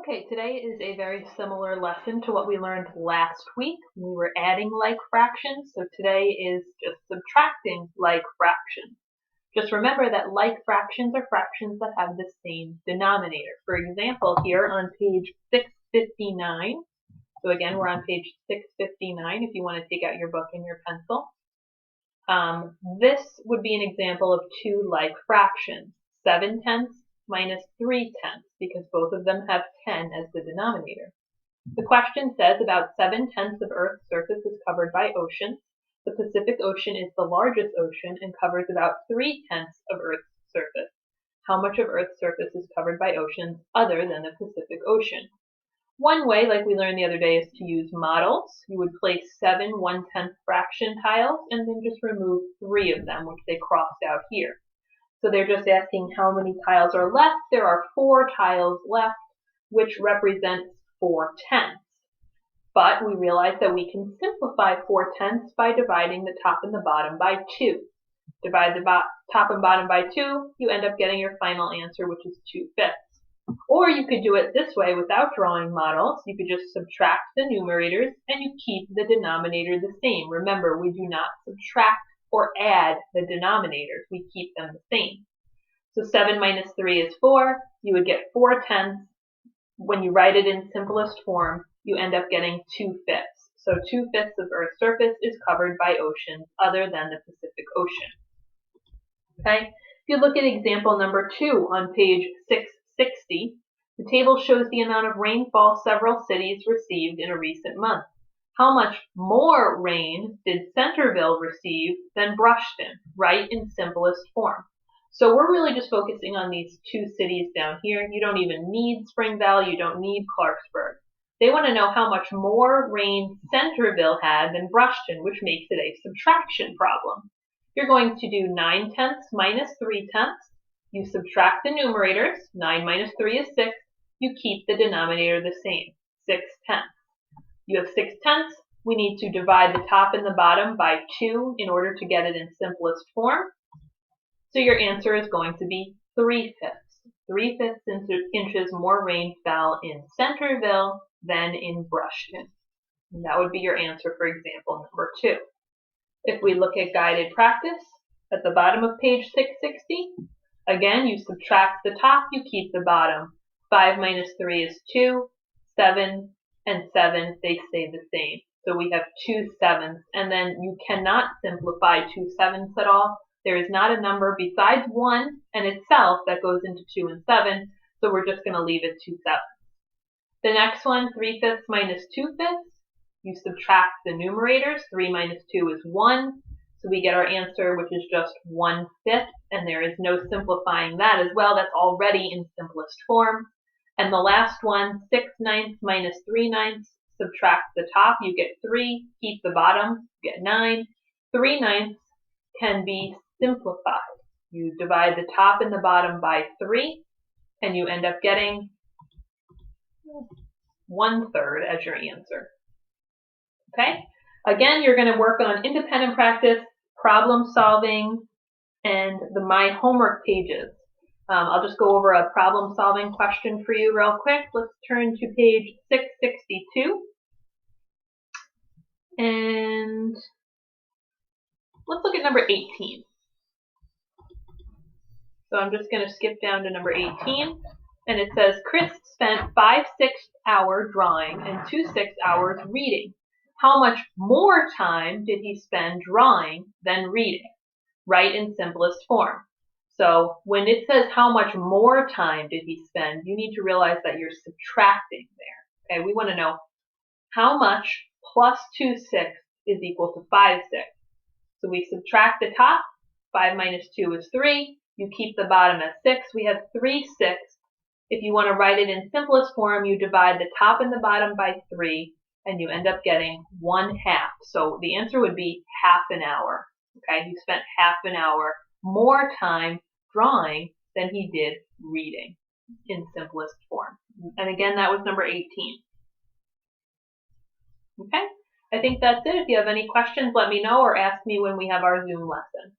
Okay, today is a very similar lesson to what we learned last week. We were adding like fractions, so today is just subtracting like fractions. Just remember that like fractions are fractions that have the same denominator. For example, here on page 659, so again, we're on page 659 if you want to take out your book and your pencil. This would be an example of two like fractions, 7/10 minus 3/10, because both of them have 10 as the denominator. The question says about 7/10 of Earth's surface is covered by oceans. The Pacific Ocean is the largest ocean and covers about 3/10 of Earth's surface. How much of Earth's surface is covered by oceans other than the Pacific Ocean? One way, like we learned the other day, is to use models. You would place 7 1/10 fraction tiles and then just remove 3 of them, which they crossed out here. So they're just asking how many tiles are left. There are 4 tiles left, which represents 4/10. But we realize that we can simplify 4/10 by dividing the top and the bottom by 2. Divide the top and bottom by 2, you end up getting your final answer, which is 2/5. Or you could do it this way without drawing models. You could just subtract the numerators and you keep the denominator the same. Remember, we do not subtract or add the denominators. We keep them the same. So 7 minus 3 is 4. You would get 4/10. When you write it in simplest form, you end up getting 2/5. So 2/5 of Earth's surface is covered by oceans other than the Pacific Ocean. Okay? If you look at example number 2 on page 660, the table shows the amount of rainfall several cities received in a recent month. How much more rain did Centerville receive than Brushton? Write in simplest form. So we're really just focusing on these two cities down here. You don't even need Spring Valley. You don't need Clarksburg. They want to know how much more rain Centerville had than Brushton, which makes it a subtraction problem. You're going to do 9/10 minus 3/10. You subtract the numerators. 9 minus 3 is 6. You keep the denominator the same, 6/10. You have 6/10. We need to divide the top and the bottom by 2 in order to get it in simplest form. So your answer is going to be 3/5. 3/5 inches more rain fell in Centerville than in Brushton. And that would be your answer for example number 2. If we look at guided practice, at the bottom of page 660, again, you subtract the top, you keep the bottom. 5 minus 3 is 2, 7 and 7, they stay the same. So we have 2/7, and then you cannot simplify 2/7 at all. There is not a number besides 1 and itself that goes into 2 and 7, so we're just going to leave it 2/7. The next one, 3/5 minus 2/5. You subtract the numerators. 3 minus 2 is 1. So we get our answer, which is just 1/5. And there is no simplifying that as well. That's already in simplest form. And the last one, 6/9 minus 3/9. Subtract the top. You get 3. Keep the bottom. You get 9. 3/9 can be simplified. You divide the top and the bottom by 3. And you end up getting 1/3 as your answer. Okay? Again, you're going to work on independent practice, problem solving, and my homework pages. I'll just go over a problem solving question for you real quick. Let's turn to page 662. And let's look at number 18. So I'm just going to skip down to number 18. And it says, Chris spent 5/6 hours drawing and 2/6 hours reading. How much more time did he spend drawing than reading? Write in simplest form. So when it says how much more time did he spend, you need to realize that you're subtracting there. Okay, we want to know how much plus 2/6 is equal to 5/6. So we subtract the top. 5 minus 2 is 3. You keep the bottom at 6. We have 3/6. If you want to write it in simplest form, you divide the top and the bottom by 3. And you end up getting 1/2. So the answer would be half an hour. Okay, he spent half an hour more time drawing than he did reading in simplest form. And again, that was number 18. Okay, I think that's it. If you have any questions, let me know or ask me when we have our Zoom lesson.